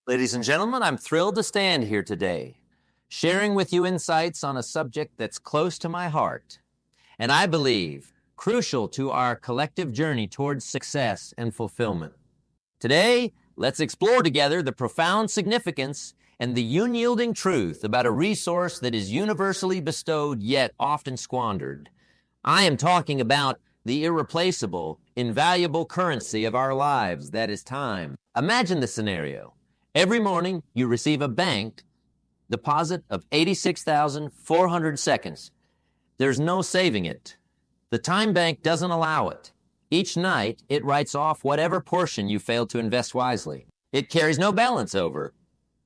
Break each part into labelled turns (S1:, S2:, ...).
S1: Ladies and gentlemen, I'm thrilled to stand here today, sharing with you insights on a subject that's close to my heart, and I believe crucial to our collective journey towards success and fulfillment. Today, let's explore together the profound significance and the unyielding truth about a resource that is universally bestowed yet often squandered. I am talking about the irreplaceable, invaluable currency of our lives, that is time. Imagine the scenario. Every morning, you receive a bank deposit of 86,400 seconds. There's no saving it. The time bank doesn't allow it. Each night, it writes off whatever portion you failed to invest wisely. It carries no balance over.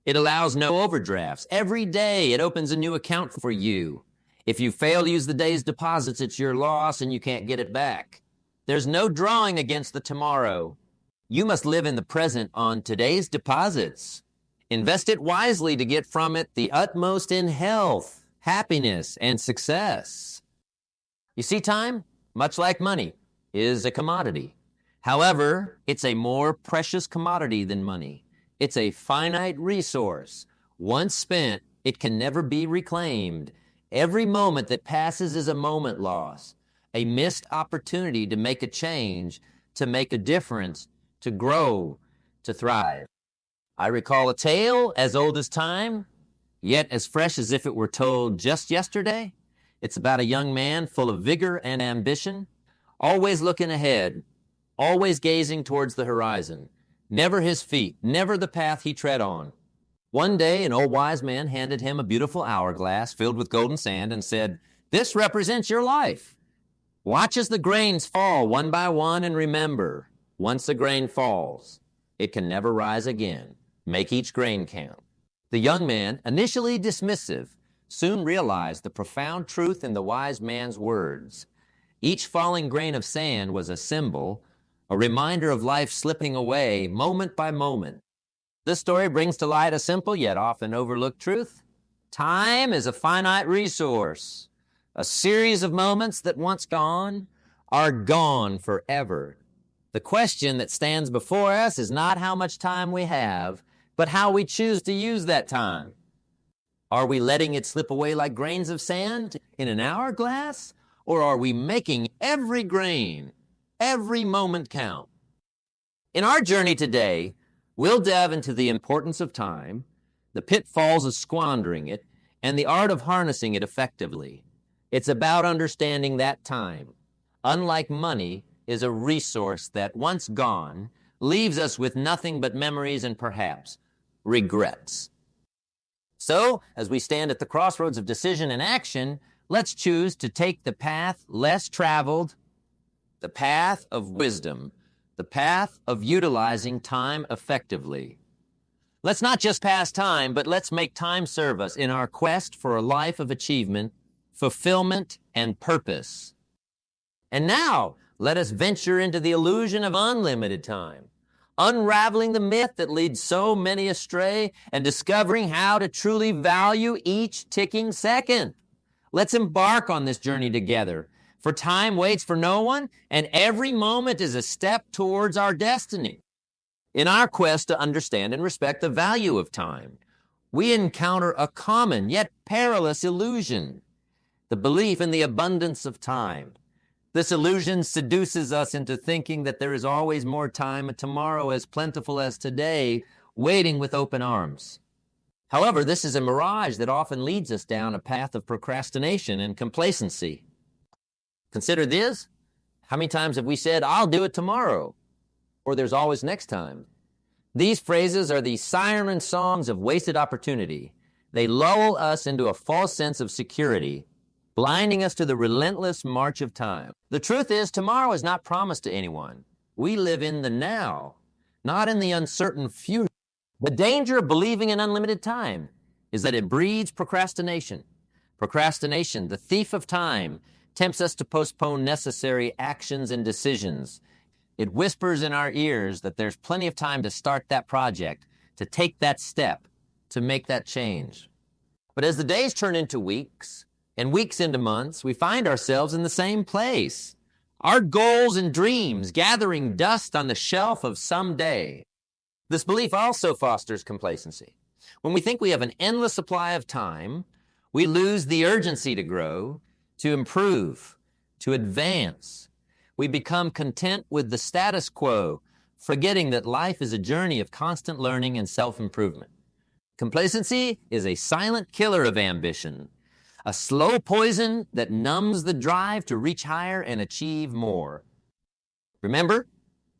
S1: It allows no overdrafts. Every day, it opens a new account for you. If you fail to use the day's deposits, it's your loss and you can't get it back. There's no drawing against the tomorrow. You must live in the present on today's deposits. Invest it wisely to get from it the utmost in health, happiness, and success. You see, time, much like money, is a commodity. However, it's a more precious commodity than money. It's a finite resource. Once spent, it can never be reclaimed. Every moment that passes is a moment lost, a missed opportunity to make a change, to make a difference, to grow, to thrive. I recall a tale as old as time, yet as fresh as if it were told just yesterday. It's about a young man full of vigor and ambition, always looking ahead, always gazing towards the horizon, never his feet, never the path he tread on. One day, an old wise man handed him a beautiful hourglass filled with golden sand and said, "This represents your life. Watch as the grains fall one by one, and remember, once a grain falls, it can never rise again. Make each grain count." The young man, initially dismissive, soon realized the profound truth in the wise man's words. Each falling grain of sand was a symbol, a reminder of life slipping away moment by moment. This story brings to light a simple yet often overlooked truth. Time is a finite resource, a series of moments that once gone are gone forever. The question that stands before us is not how much time we have, but how we choose to use that time. Are we letting it slip away like grains of sand in an hourglass, or are we making every grain, every moment count? In our journey today, we'll delve into the importance of time, the pitfalls of squandering it, and the art of harnessing it effectively. It's about understanding that time, unlike money, is a resource that, once gone, leaves us with nothing but memories and perhaps regrets. So, as we stand at the crossroads of decision and action, let's choose to take the path less traveled, the path of wisdom, the path of utilizing time effectively. Let's not just pass time, but let's make time serve us in our quest for a life of achievement, fulfillment, and purpose. And now, let us venture into the illusion of unlimited time, unraveling the myth that leads so many astray and discovering how to truly value each ticking second. Let's embark on this journey together. For time waits for no one, and every moment is a step towards our destiny. In our quest to understand and respect the value of time, we encounter a common yet perilous illusion, the belief in the abundance of time. This illusion seduces us into thinking that there is always more time, a tomorrow as plentiful as today, waiting with open arms. However, this is a mirage that often leads us down a path of procrastination and complacency. Consider this. How many times have we said, "I'll do it tomorrow," or "there's always next time"? These phrases are the siren songs of wasted opportunity. They lull us into a false sense of security, blinding us to the relentless march of time. The truth is, tomorrow is not promised to anyone. We live in the now, not in the uncertain future. The danger of believing in unlimited time is that it breeds procrastination. Procrastination, the thief of time, tempts us to postpone necessary actions and decisions. It whispers in our ears that there's plenty of time to start that project, to take that step, to make that change. But as the days turn into weeks, and weeks into months, we find ourselves in the same place. Our goals and dreams gathering dust on the shelf of someday. This belief also fosters complacency. When we think we have an endless supply of time, we lose the urgency to grow, to improve, to advance. We become content with the status quo, forgetting that life is a journey of constant learning and self-improvement. Complacency is a silent killer of ambition, a slow poison that numbs the drive to reach higher and achieve more. Remember,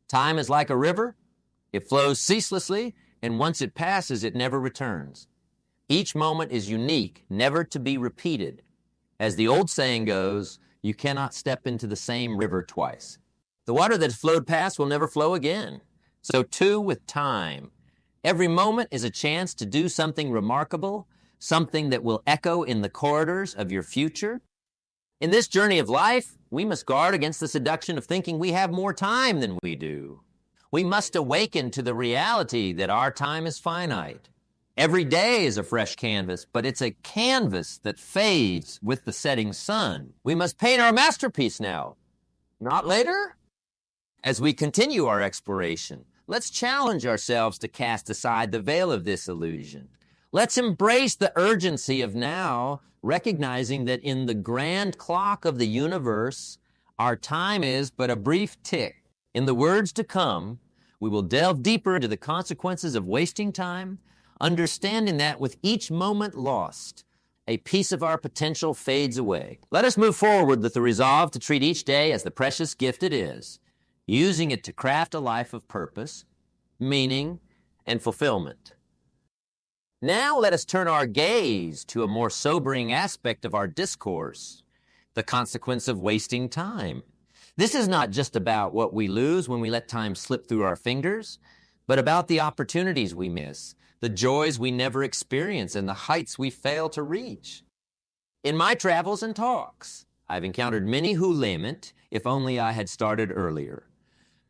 S1: time is like a river. It flows ceaselessly, and once it passes, it never returns. Each moment is unique, never to be repeated. As the old saying goes, you cannot step into the same river twice. The water that has flowed past will never flow again. So too with time. Every moment is a chance to do something remarkable, something that will echo in the corridors of your future. In this journey of life, we must guard against the seduction of thinking we have more time than we do. We must awaken to the reality that our time is finite. Every day is a fresh canvas, but it's a canvas that fades with the setting sun. We must paint our masterpiece now, not later. As we continue our exploration, let's challenge ourselves to cast aside the veil of this illusion. Let's embrace the urgency of now, recognizing that in the grand clock of the universe, our time is but a brief tick. In the words to come, we will delve deeper into the consequences of wasting time, understanding that with each moment lost, a piece of our potential fades away. Let us move forward with the resolve to treat each day as the precious gift it is, using it to craft a life of purpose, meaning, and fulfillment. Now let us turn our gaze to a more sobering aspect of our discourse, the consequence of wasting time. This is not just about what we lose when we let time slip through our fingers, but about the opportunities we miss, the joys we never experience, and the heights we fail to reach. In my travels and talks, I've encountered many who lament, if only I had started earlier.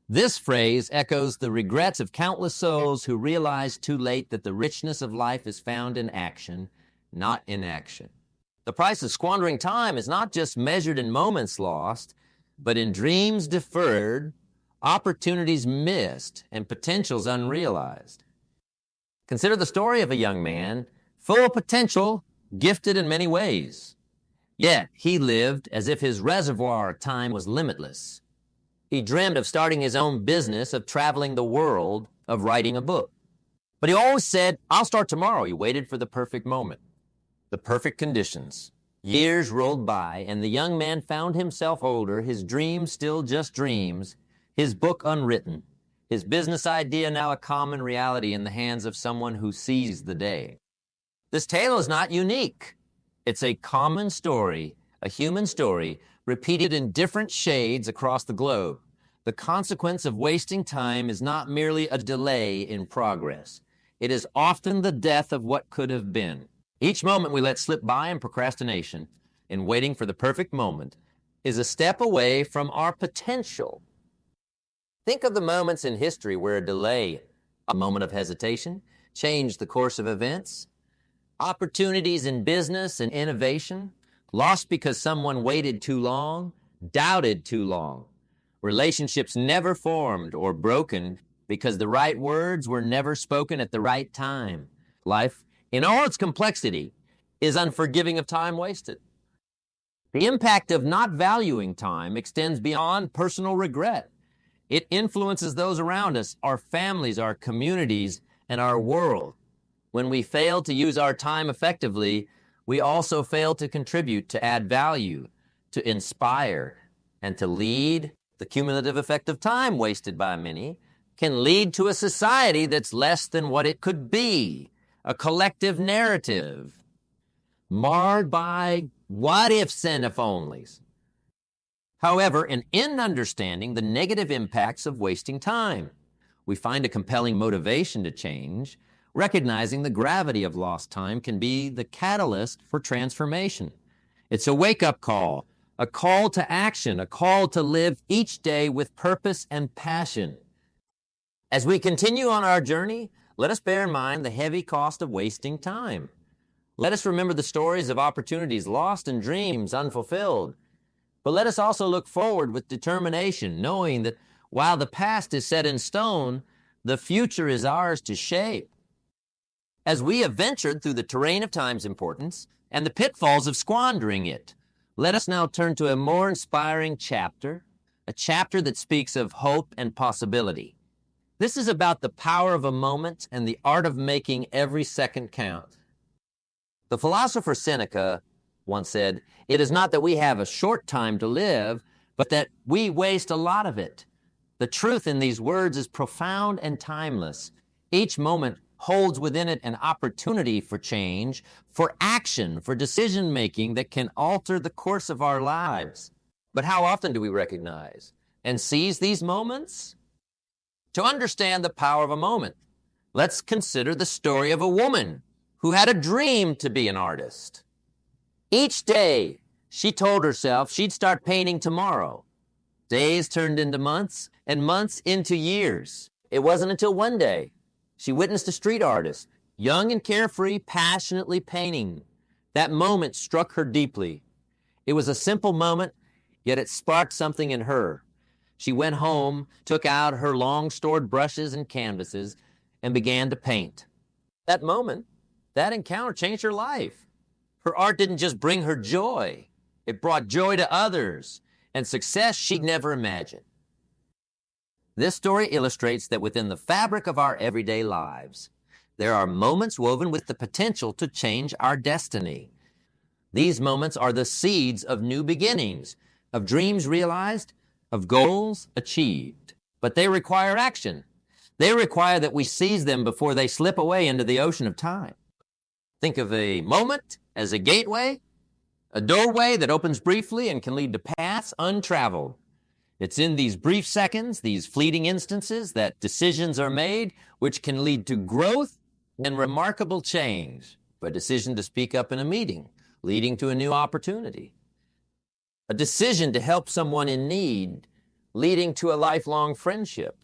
S1: This phrase echoes the regrets of countless souls who realized too late that the richness of life is found in action, not inaction. The price of squandering time is not just measured in moments lost, but in dreams deferred, opportunities missed, and potentials unrealized. Consider the story of a young man full of potential, gifted in many ways. Yet he lived as if his reservoir of time was limitless. He dreamed of starting his own business, of traveling the world, of writing a book. But he always said, "I'll start tomorrow." He waited for the perfect moment, the perfect conditions. Years rolled by, and the young man found himself older, his dreams still just dreams, his book unwritten, his business idea now a common reality in the hands of someone who seized the day. This tale is not unique. It's a common story, a human story, repeated in different shades across the globe. The consequence of wasting time is not merely a delay in progress. It is often the death of what could have been. Each moment we let slip by in procrastination, in waiting for the perfect moment, is a step away from our potential. Think of the moments in history where a delay, a moment of hesitation, changed the course of events. Opportunities in business and innovation, lost because someone waited too long, doubted too long. Relationships never formed or broken because the right words were never spoken at the right time. Life, in all its complexity, is unforgiving of time wasted. The impact of not valuing time extends beyond personal regret. It influences those around us, our families, our communities, and our world. When we fail to use our time effectively, we also fail to contribute, to add value, to inspire, and to lead. The cumulative effect of time wasted by many can lead to a society that's less than what it could be, a collective narrative marred by what-ifs and if-onlys. However, in understanding the negative impacts of wasting time, we find a compelling motivation to change. Recognizing the gravity of lost time can be the catalyst for transformation. It's a wake-up call, a call to action, a call to live each day with purpose and passion. As we continue on our journey, let us bear in mind the heavy cost of wasting time. Let us remember the stories of opportunities lost and dreams unfulfilled. But let us also look forward with determination, knowing that while the past is set in stone, The future is ours to shape. As we have ventured through the terrain of time's importance and the pitfalls of squandering it, let us now turn to a more inspiring chapter, a chapter that speaks of hope and possibility. This is about the power of a moment and the art of making every second count. The philosopher Seneca once said, "It is not that we have a short time to live, but that we waste a lot of it." The truth in these words is profound and timeless. Each moment holds within it an opportunity for change, for action, for decision-making that can alter the course of our lives. But how often do we recognize and seize these moments? To understand the power of a moment, let's consider the story of a woman who had a dream to be an artist. Each day, she told herself she'd start painting tomorrow. Days turned into months, and months into years. It wasn't until one day she witnessed a street artist, young and carefree, passionately painting. That moment struck her deeply. It was a simple moment, yet it sparked something in her. She went home, took out her long-stored brushes and canvases, and began to paint. That moment, that encounter changed her life. Her art didn't just bring her joy. It brought joy to others and success she'd never imagined. This story illustrates that within the fabric of our everyday lives, there are moments woven with the potential to change our destiny. These moments are the seeds of new beginnings, of dreams realized, of goals achieved. But they require action. They require that we seize them before they slip away into the ocean of time. Think of a moment as a gateway, a doorway that opens briefly and can lead to paths untraveled. It's in these brief seconds, these fleeting instances, that decisions are made which can lead to growth and remarkable change. A decision to speak up in a meeting, leading to a new opportunity. A decision to help someone in need, leading to a lifelong friendship.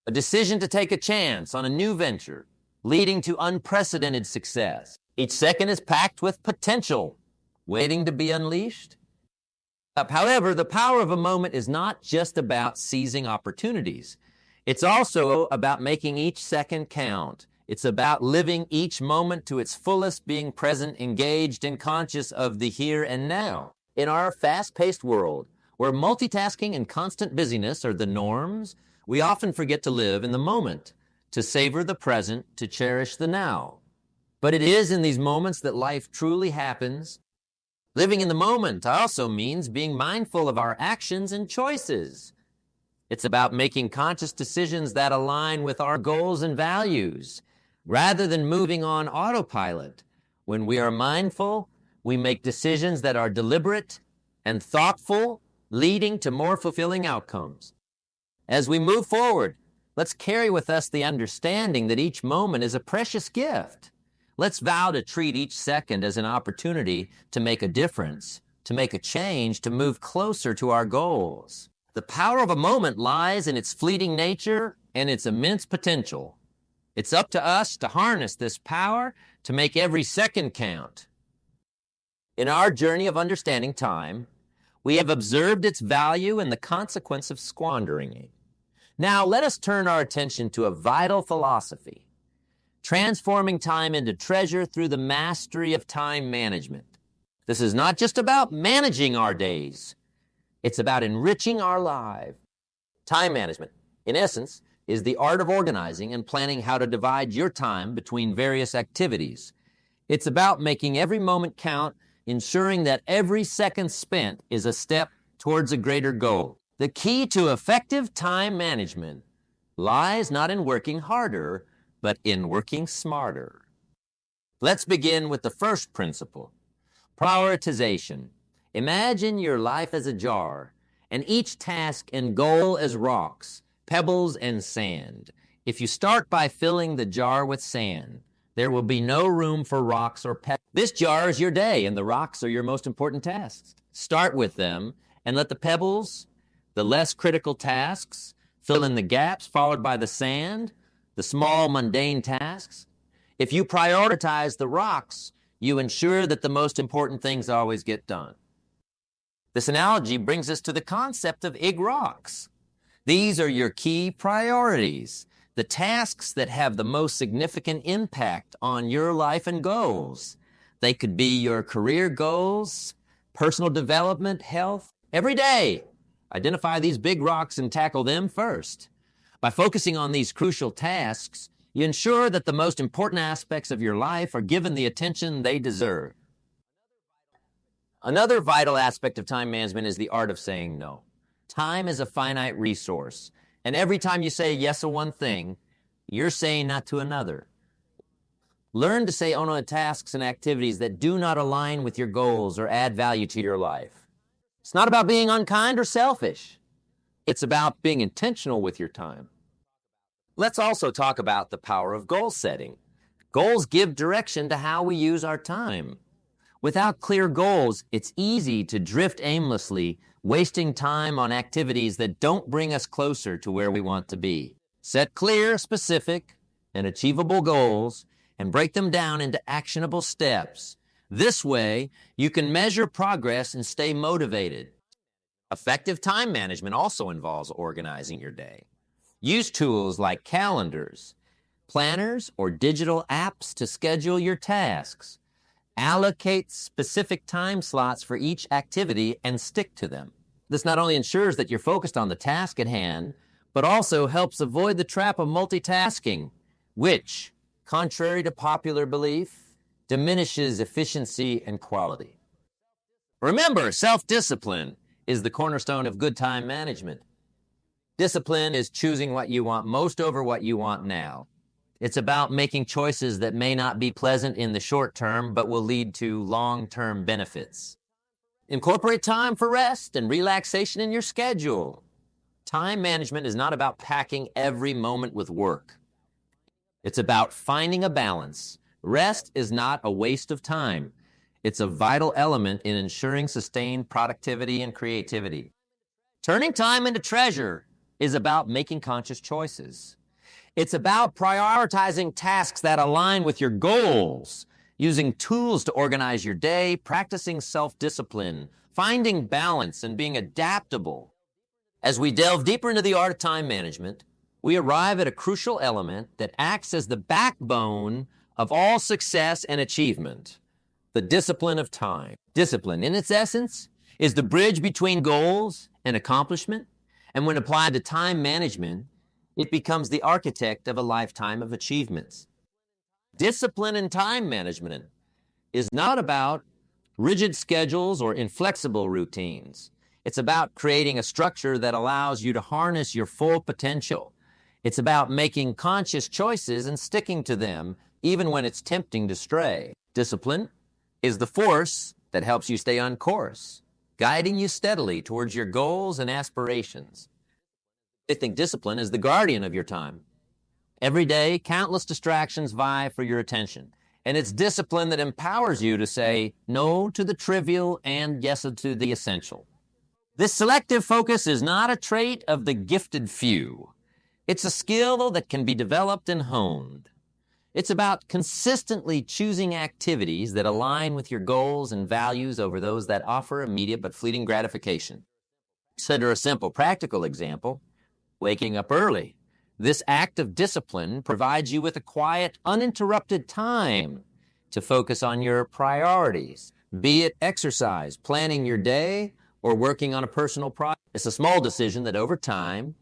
S1: A decision to take a chance on a new venture, leading to unprecedented success. Each second is packed with potential, waiting to be unleashed. However, the power of a moment is not just about seizing opportunities. It's also about making each second count. It's about living each moment to its fullest, being present, engaged, and conscious of the here and now. In our fast-paced world, where multitasking and constant busyness are the norms, we often forget to live in the moment, to savor the present, to cherish the now. But it is in these moments that life truly happens. Living in the moment also means being mindful of our actions and choices. It's about making conscious decisions that align with our goals and values, rather than moving on autopilot. When we are mindful, we make decisions that are deliberate and thoughtful, leading to more fulfilling outcomes. As we move forward, let's carry with us the understanding that each moment is a precious gift. Let's vow to treat each second as an opportunity to make a difference, to make a change, to move closer to our goals. The power of a moment lies in its fleeting nature and its immense potential. It's up to us to harness this power to make every second count. In our journey of understanding time, we have observed its value and the consequence of squandering it. Now, let us turn our attention to a vital philosophy, transforming time into treasure through the mastery of time management. This is not just about managing our days. It's about enriching our lives. Time management, in essence, is the art of organizing and planning how to divide your time between various activities. It's about making every moment count, ensuring that every second spent is a step towards a greater goal. The key to effective time management lies not in working harder, but in working smarter. Let's begin with the first principle, prioritization. Imagine your life as a jar, and each task and goal as rocks, pebbles, and sand. If you start by filling the jar with sand, there will be no room for rocks or pebbles. This jar is your day, and the rocks are your most important tasks. Start with them, and let the pebbles, the less critical tasks, fill in the gaps, followed by the sand, the small, mundane tasks. If you prioritize the rocks, you ensure that the most important things always get done. This analogy brings us to the concept of big rocks. These are your key priorities, the tasks that have the most significant impact on your life and goals. They could be your career goals, personal development, health. Every day, identify these big rocks and tackle them first. By focusing on these crucial tasks, you ensure that the most important aspects of your life are given the attention they deserve. Another vital aspect of time management is the art of saying no. Time is a finite resource, and every time you say yes to one thing, you're saying not to another. Learn to say no to tasks and activities that do not align with your goals or add value to your life. It's not about being unkind or selfish. It's about being intentional with your time. Let's also talk about the power of goal setting. Goals give direction to how we use our time. Without clear goals, it's easy to drift aimlessly, wasting time on activities that don't bring us closer to where we want to be. Set clear, specific, and achievable goals and break them down into actionable steps. This way, you can measure progress and stay motivated. Effective time management also involves organizing your day. Use tools like calendars, planners, or digital apps to schedule your tasks. Allocate specific time slots for each activity and stick to them. This not only ensures that you're focused on the task at hand, but also helps avoid the trap of multitasking, which, contrary to popular belief, diminishes efficiency and quality. Remember, self-discipline is the cornerstone of good time management. Discipline is choosing what you want most over what you want now. It's about making choices that may not be pleasant in the short term, but will lead to long-term benefits. Incorporate time for rest and relaxation in your schedule. Time management is not about packing every moment with work. It's about finding a balance. Rest is not a waste of time. It's a vital element in ensuring sustained productivity and creativity. Turning time into treasure is about making conscious choices. It's about prioritizing tasks that align with your goals, using tools to organize your day, practicing self-discipline, finding balance, and being adaptable. As we delve deeper into the art of time management, we arrive at a crucial element that acts as the backbone of all success and achievement: the discipline of time. Discipline, in its essence, is the bridge between goals and accomplishment, and when applied to time management, it becomes the architect of a lifetime of achievements. Discipline in time management is not about rigid schedules or inflexible routines. It's about creating a structure that allows you to harness your full potential. It's about making conscious choices and sticking to them, even when it's tempting to stray. Discipline is the force that helps you stay on course, guiding you steadily towards your goals and aspirations. I think discipline is the guardian of your time. Every day, countless distractions vie for your attention, and it's discipline that empowers you to say no to the trivial and yes to the essential. This selective focus is not a trait of the gifted few. It's a skill that can be developed and honed. It's about consistently choosing activities that align with your goals and values over those that offer immediate but fleeting gratification. Consider a simple practical example: waking up early. This act of discipline provides you with a quiet, uninterrupted time to focus on your priorities, be it exercise, planning your day, or working on a personal project. It's a small decision that over time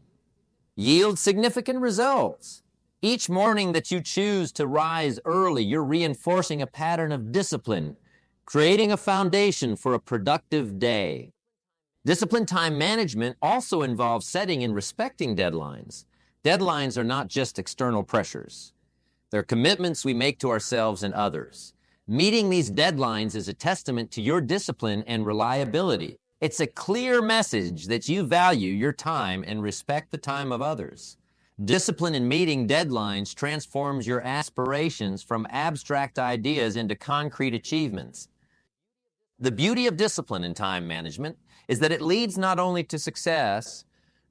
S1: yields significant results. Each morning that you choose to rise early, you're reinforcing a pattern of discipline, creating a foundation for a productive day. Disciplined time management also involves setting and respecting deadlines. Deadlines are not just external pressures. They're commitments we make to ourselves and others. Meeting these deadlines is a testament to your discipline and reliability. It's a clear message that you value your time and respect the time of others. Discipline in meeting deadlines transforms your aspirations from abstract ideas into concrete achievements. The beauty of discipline in time management is that it leads not only to success,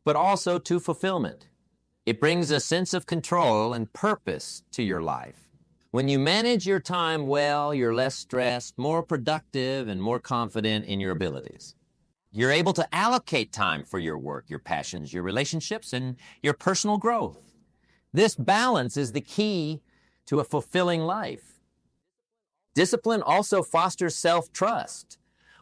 S1: but also to fulfillment. It brings a sense of control and purpose to your life. When you manage your time well, you're less stressed, more productive, and more confident in your abilities. You're able to allocate time for your work, your passions, your relationships, and your personal growth. This balance is the key to a fulfilling life. Discipline also fosters self-trust.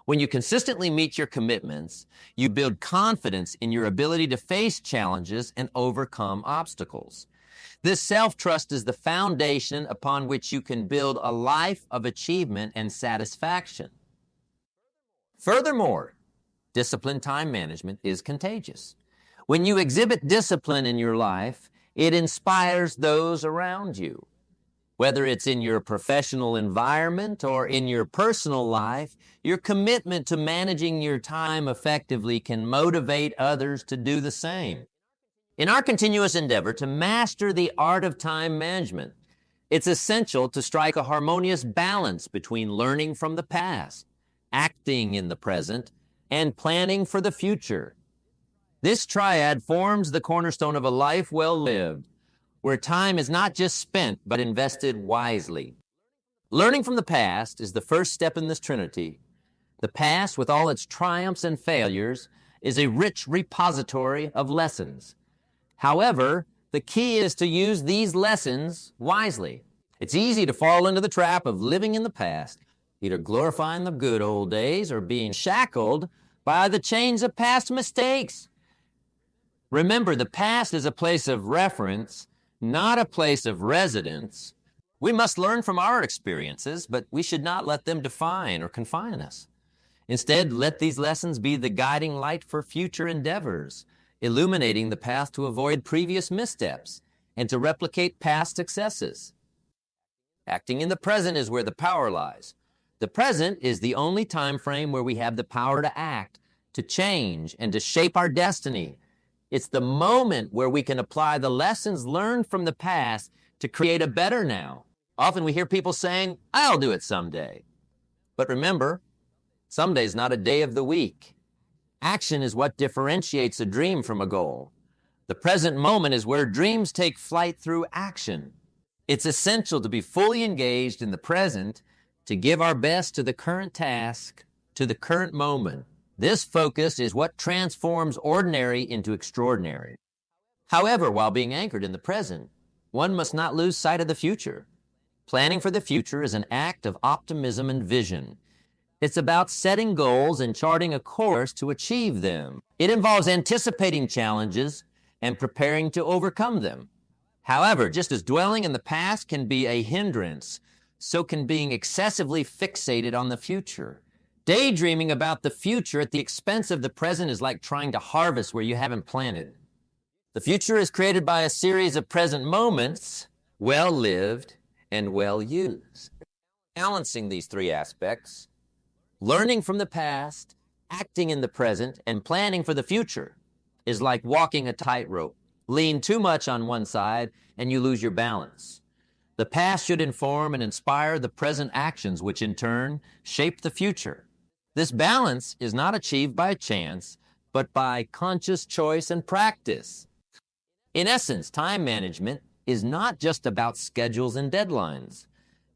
S1: When you consistently meet your commitments, you build confidence in your ability to face challenges and overcome obstacles. This self-trust is the foundation upon which you can build a life of achievement and satisfaction. Furthermore, disciplined time management is contagious. When you exhibit discipline in your life, it inspires those around you. Whether it's in your professional environment or in your personal life, your commitment to managing your time effectively can motivate others to do the same. In our continuous endeavor to master the art of time management, it's essential to strike a harmonious balance between learning from the past, acting in the present, and planning for the future. This triad forms the cornerstone of a life well lived, where time is not just spent, but invested wisely. Learning from the past is the first step in this trinity. The past, with all its triumphs and failures, is a rich repository of lessons. However, the key is to use these lessons wisely. It's easy to fall into the trap of living in the past, either glorifying the good old days or being shackled by the chains of past mistakes. Remember, the past is a place of reference, not a place of residence. We must learn from our experiences, but we should not let them define or confine us. Instead, let these lessons be the guiding light for future endeavors, illuminating the path to avoid previous missteps and to replicate past successes. Acting in the present is where the power lies. The present is the only time frame where we have the power to act, to change, and to shape our destiny. It's the moment where we can apply the lessons learned from the past to create a better now. Often we hear people saying, "I'll do it someday." But remember, someday's not a day of the week. Action is what differentiates a dream from a goal. The present moment is where dreams take flight through action. It's essential to be fully engaged in the present, to give our best to the current task, to the current moment. This focus is what transforms ordinary into extraordinary. However, while being anchored in the present, one must not lose sight of the future. Planning for the future is an act of optimism and vision. It's about setting goals and charting a course to achieve them. It involves anticipating challenges and preparing to overcome them. However, just as dwelling in the past can be a hindrance, so can being excessively fixated on the future. Daydreaming about the future at the expense of the present is like trying to harvest where you haven't planted. The future is created by a series of present moments, well lived and well used. Balancing these three aspects, learning from the past, acting in the present, and planning for the future, is like walking a tightrope. Lean too much on one side and you lose your balance. The past should inform and inspire the present actions, which in turn shape the future. This balance is not achieved by chance, but by conscious choice and practice. In essence, time management is not just about schedules and deadlines.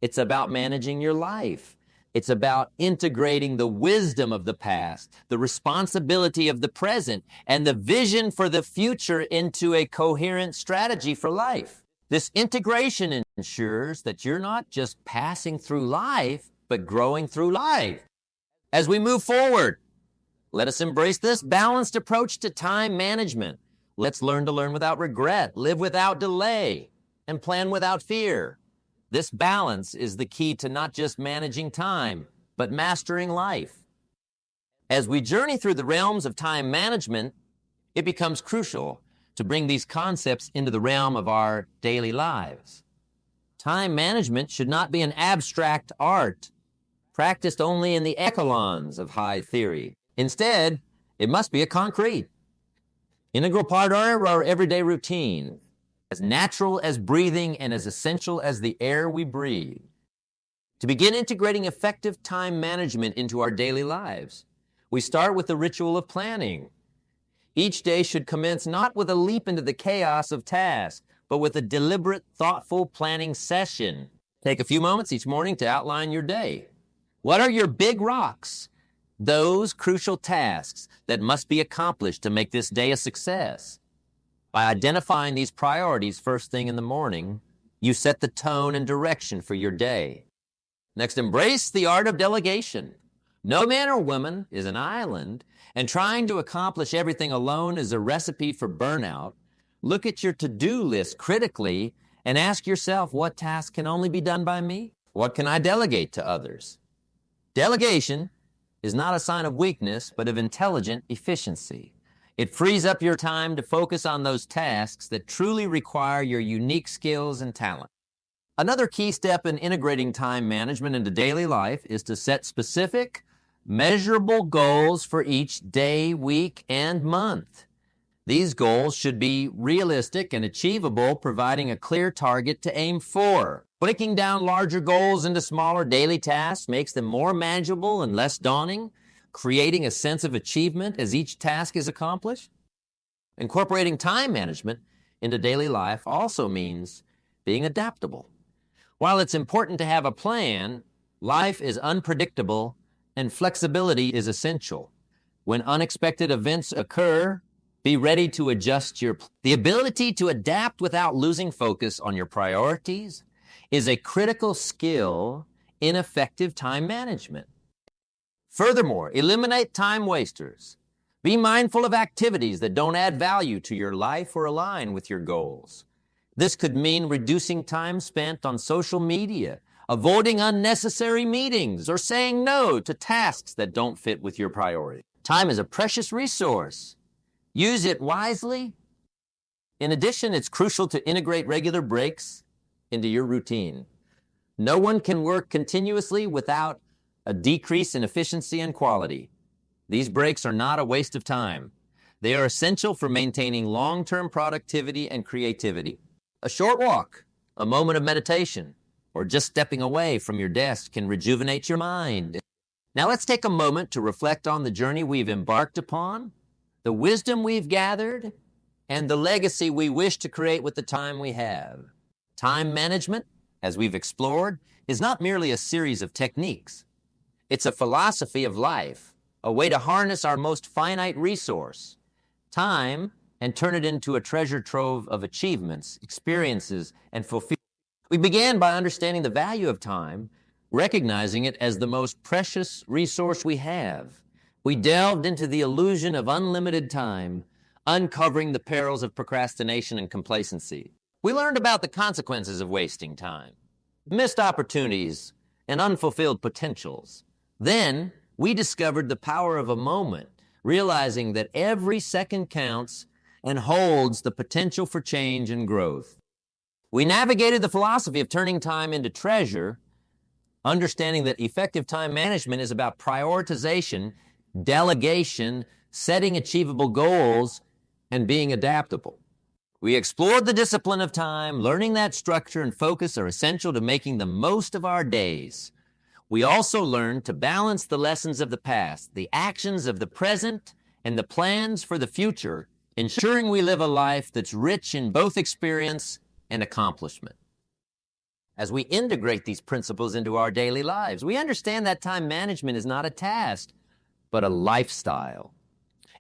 S1: It's about managing your life. It's about integrating the wisdom of the past, the responsibility of the present, and the vision for the future into a coherent strategy for life. This integration ensures that you're not just passing through life, but growing through life. As we move forward, let us embrace this balanced approach to time management. Let's learn to learn without regret, live without delay, and plan without fear. This balance is the key to not just managing time, but mastering life. As we journey through the realms of time management, it becomes crucial to bring these concepts into the realm of our daily lives. Time management should not be an abstract art, practiced only in the echelons of high theory. Instead, it must be a concrete, integral part of our everyday routine, as natural as breathing and as essential as the air we breathe. To begin integrating effective time management into our daily lives, we start with the ritual of planning. Each day should commence not with a leap into the chaos of tasks, but with a deliberate, thoughtful planning session. Take a few moments each morning to outline your day. What are your big rocks those crucial tasks that must be accomplished to make this day a success. By identifying these priorities first thing in the morning, you set the tone and direction for your day. Next, embrace the art of delegation. No man or woman is an island, and trying to accomplish everything alone is a recipe for burnout. Look at your to-do list critically and ask yourself, what task can only be done by me? What can I delegate to others? Delegation is not a sign of weakness, but of intelligent efficiency. It frees up your time to focus on those tasks that truly require your unique skills and talent. Another key step in integrating time management into daily life is to set specific, measurable goals for each day, week, and month. These goals should be realistic and achievable, providing a clear target to aim for. Breaking down larger goals into smaller daily tasks makes them more manageable and less daunting, creating a sense of achievement as each task is accomplished. Incorporating time management into daily life also means being adaptable. While it's important to have a plan, life is unpredictable and flexibility is essential. When unexpected events occur, be ready to adjust The ability to adapt without losing focus on your priorities is a critical skill in effective time management. Furthermore, eliminate time wasters. Be mindful of activities that don't add value to your life or align with your goals. This could mean reducing time spent on social media, avoiding unnecessary meetings, or saying no to tasks that don't fit with your priority. Time is a precious resource. Use it wisely. In addition, it's crucial to integrate regular breaks into your routine. No one can work continuously without a decrease in efficiency and quality. These breaks are not a waste of time. They are essential for maintaining long-term productivity and creativity. A short walk, a moment of meditation, or just stepping away from your desk can rejuvenate your mind. Now let's take a moment to reflect on the journey we've embarked upon, the wisdom we've gathered, and the legacy we wish to create with the time we have. Time management, as we've explored, is not merely a series of techniques. It's a philosophy of life, a way to harness our most finite resource, time, and turn it into a treasure trove of achievements, experiences, and fulfillment. We began by understanding the value of time, recognizing it as the most precious resource we have. We delved into the illusion of unlimited time, uncovering the perils of procrastination and complacency. We learned about the consequences of wasting time, missed opportunities, and unfulfilled potentials. Then, we discovered the power of a moment, realizing that every second counts and holds the potential for change and growth. We navigated the philosophy of turning time into treasure, understanding that effective time management is about prioritization, delegation, setting achievable goals, and being adaptable. We explored the discipline of time, learning that structure and focus are essential to making the most of our days. We also learned to balance the lessons of the past, the actions of the present, and the plans for the future, ensuring we live a life that's rich in both experience and accomplishment. As we integrate these principles into our daily lives, we understand that time management is not a task, but a lifestyle.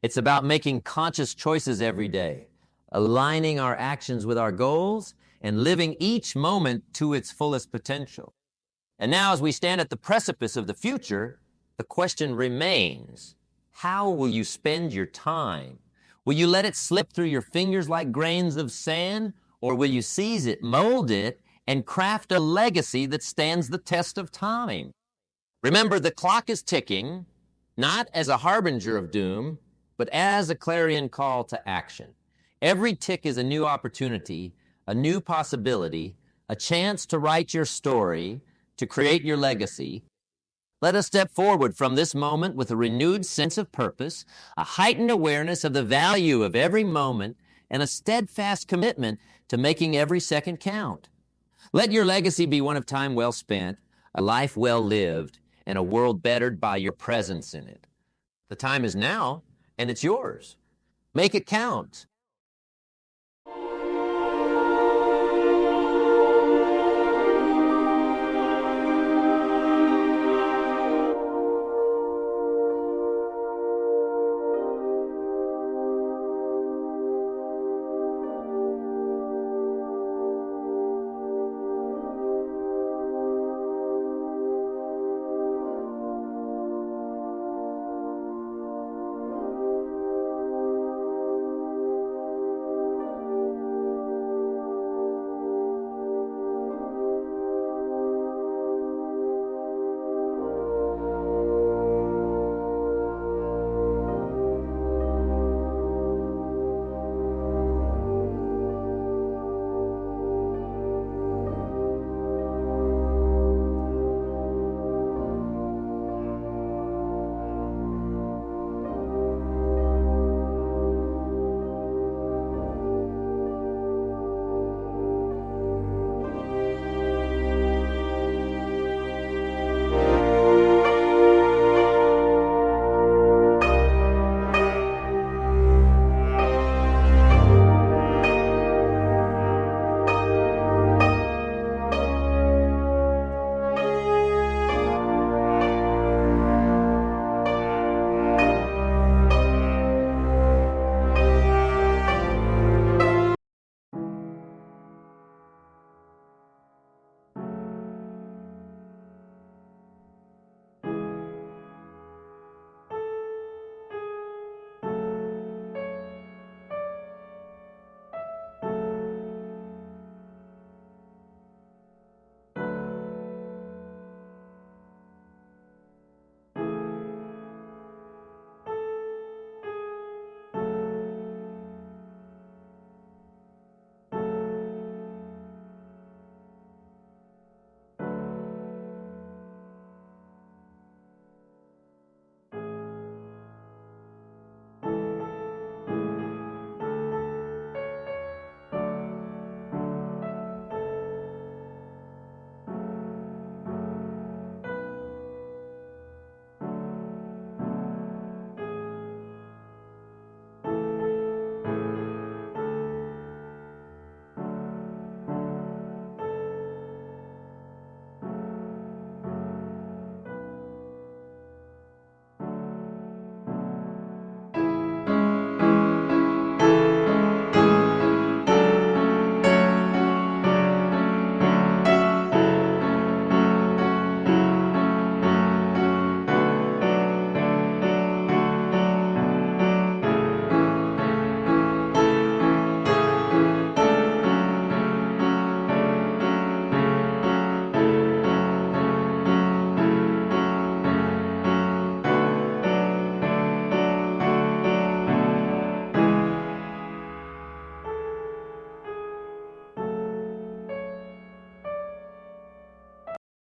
S1: It's about making conscious choices every day, aligning our actions with our goals, and living each moment to its fullest potential. And now, as we stand at the precipice of the future, the question remains, how will you spend your time? Will you let it slip through your fingers like grains of sand, or will you seize it, mold it, and craft a legacy that stands the test of time? Remember, the clock is ticking, not as a harbinger of doom, but as a clarion call to action. Every tick is a new opportunity, a new possibility, a chance to write your story, to create your legacy. Let us step forward from this moment with a renewed sense of purpose, a heightened awareness of the value of every moment, and a steadfast commitment to making every second count. Let your legacy be one of time well spent, a life well lived, and a world bettered by your presence in it. The time is now, and it's yours. Make it count.